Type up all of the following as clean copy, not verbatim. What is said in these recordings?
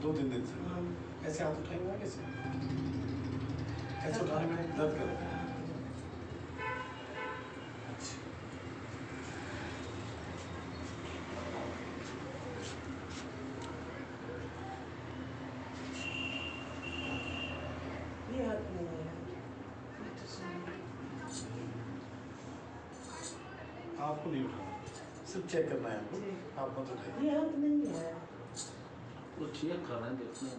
2-3 दिन से ऐसे हाथ उठाएंगे ना, कैसे ऐसे उठाने में दर्द कर रहा है। अच्छा, ये हाथ नहीं है। आपको नहीं उठाना, सिर्फ चेक करना है आपको, आप मत उठाइए। ये हाथ नहीं है। वो चेक कर रहे हैं, देखते हैं।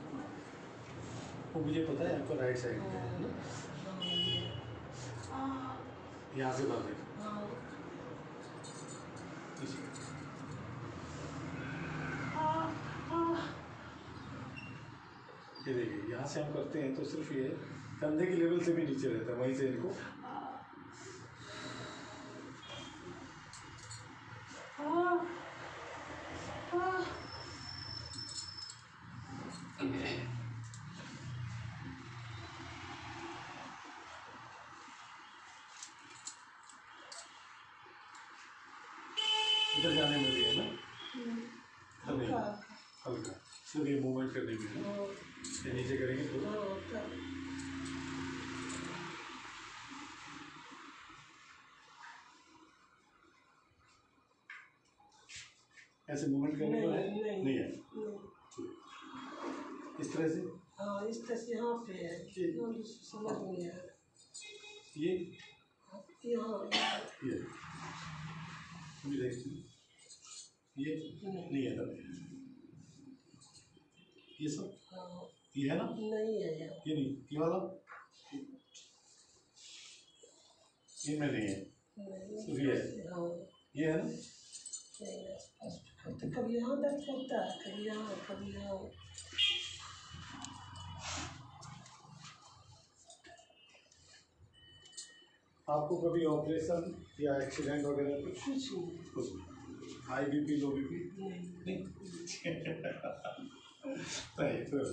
वो मुझे पता है आपका राइट साइड पे है ना, यहाँ से बात है इसी। ये देखिए, यहाँ से हम करते हैं तो सिर्फ ये कंधे के लेवल से भी नीचे रहता है, वहीं से इनको इधर जाने में भी है ना, हल्का हल्का सिर्फ ये मूवमेंट करने में है। ये नीचे करेंगे तो ऐसे मूवमेंट करने को है, नहीं है इस तरह से। हाँ, इस तरह से यहाँ पे है, समझ नहीं आया। ये यहाँ ये अभी देखते हैं, ये नहीं है तब, ये सब ये है ना, नहीं है यहाँ। ये नहीं, ये वाला ये में नहीं है, सिर्फ ये है, ये है ना। तो कभी यहाँ दर्द करता है, कभी यहाँ, कभी यहाँ। आपको कभी ऑपरेशन या एक्सीडेंट वगैरह कुछ कुछ हाई बीपी लो बीपी नहीं। नहीं फिर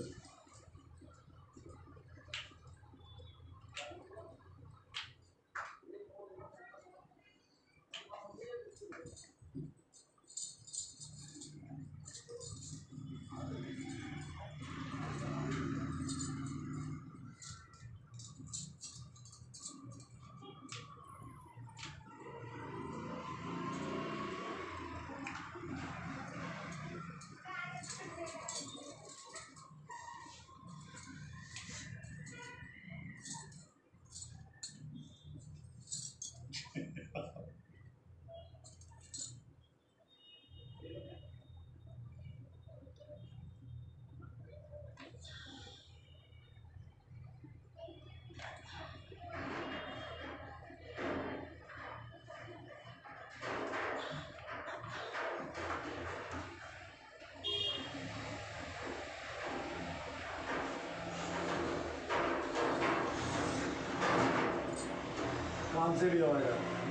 कान से भी आवाज आ रही है।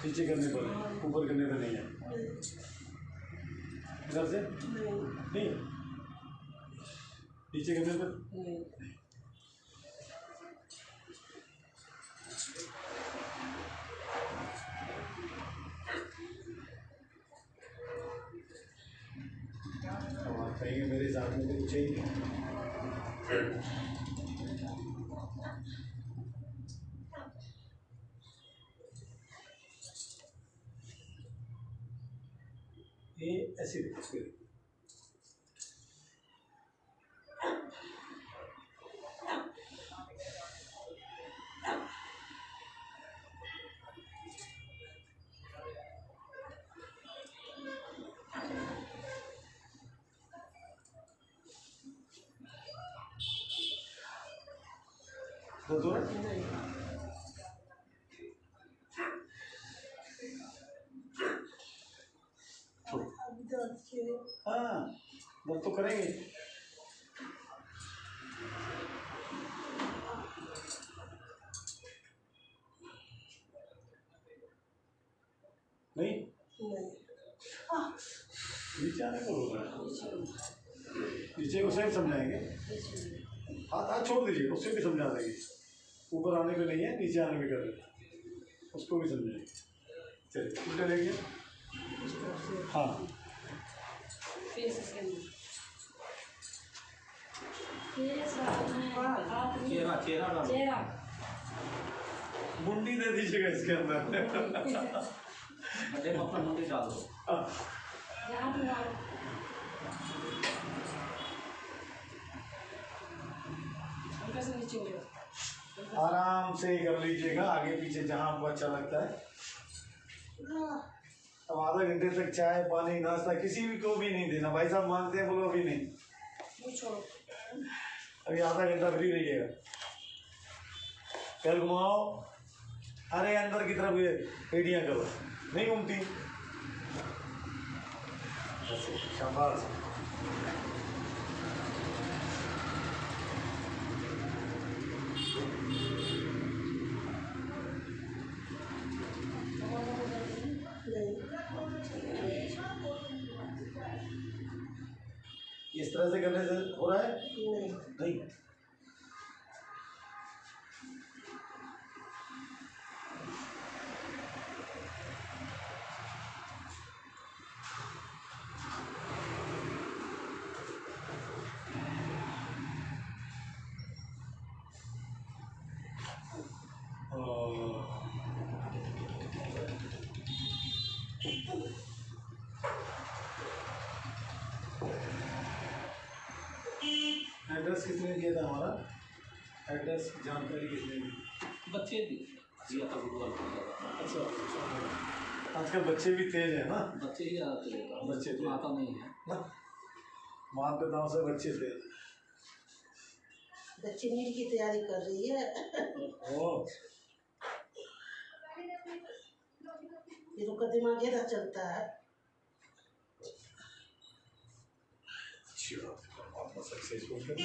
नीचे करने पर, ऊपर करने पर नहीं है, इधर से नहीं, नीचे करने पर अब आप कहेंगे मेरे साथ में कुछ चाहिए। ये ऐसे देखिए, तो हाँ दर्द तो करेंगे। नहीं नीचे आने को बोल रहा है। नीचे को सेम समझाएंगे। हाथ हाथ छोड़ दीजिए, उससे भी समझा देंगे। ऊपर आने को नहीं है, नीचे आने में कर रहे हैं, उसको भी समझाएंगे। चलिए उल्टे लेंगे। हाँ चेहरा चेहरा डालो। मुंडी दे दीजिएगा इसके अंदर। गड्ढे में अपना मुंडी डाल दो। आराम से कर लीजिएगा, आगे पीछे जहाँ आपको अच्छा लगता है। अब आधा घंटे तक चाय पानी नाश्ता किसी भी को भी नहीं देना। भाई साहब मांगते हैं, बोलो अभी नहीं, अभी आधा घंटा फ्री रहिएगा। पैर घुमाओ, अरे अंदर की तरफ ये एड़ियाँ करो, नहीं घूमती। शाबाश। इस तरह से करने से हो रहा है? नहीं। एड्रेस किसने दिया था हमारा? एड्रेस की जानकारी किसने दी? बच्चे दिया था गूगल पर। अच्छा, आजकल बच्चे भी तेज है ना। बच्चे ही ज़्यादा तेज है, बच्चे तो आता नहीं है ना, माँ पिताओं से बच्चे तेज। बच्ची नीट की तैयारी कर रही है। ओ, ये तो का दिमाग इधर चलता है। अच्छी बात है, परमात्मा सक्सेसफुल करे।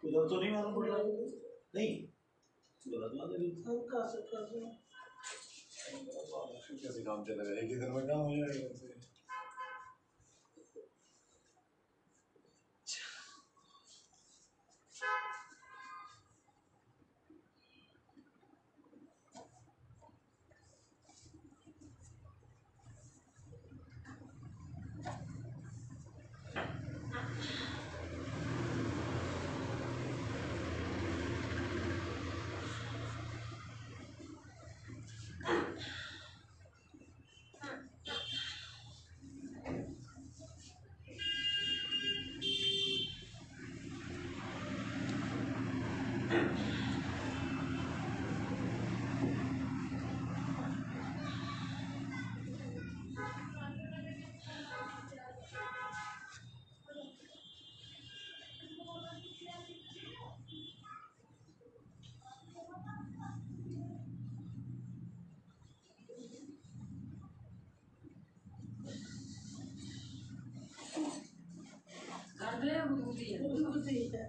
उधर तो नहीं मालूम पड़ रहा है? नहीं, गलत बात है। हम कहाँ से कर रहे हैं? कैसे काम चलेगा? एक ही दिन में काम हो जाएगा। ठीक है।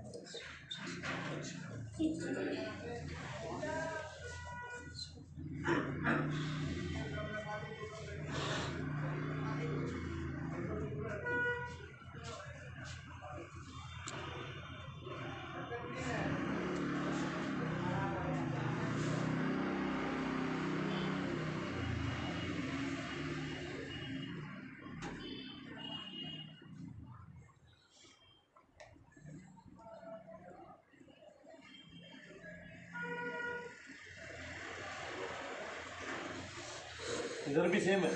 इधर भी सेम है।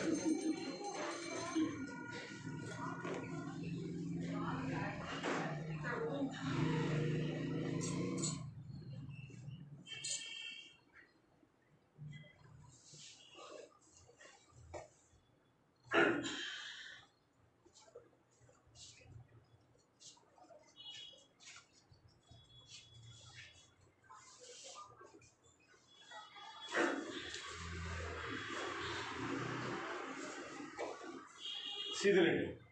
सीधे लेटे।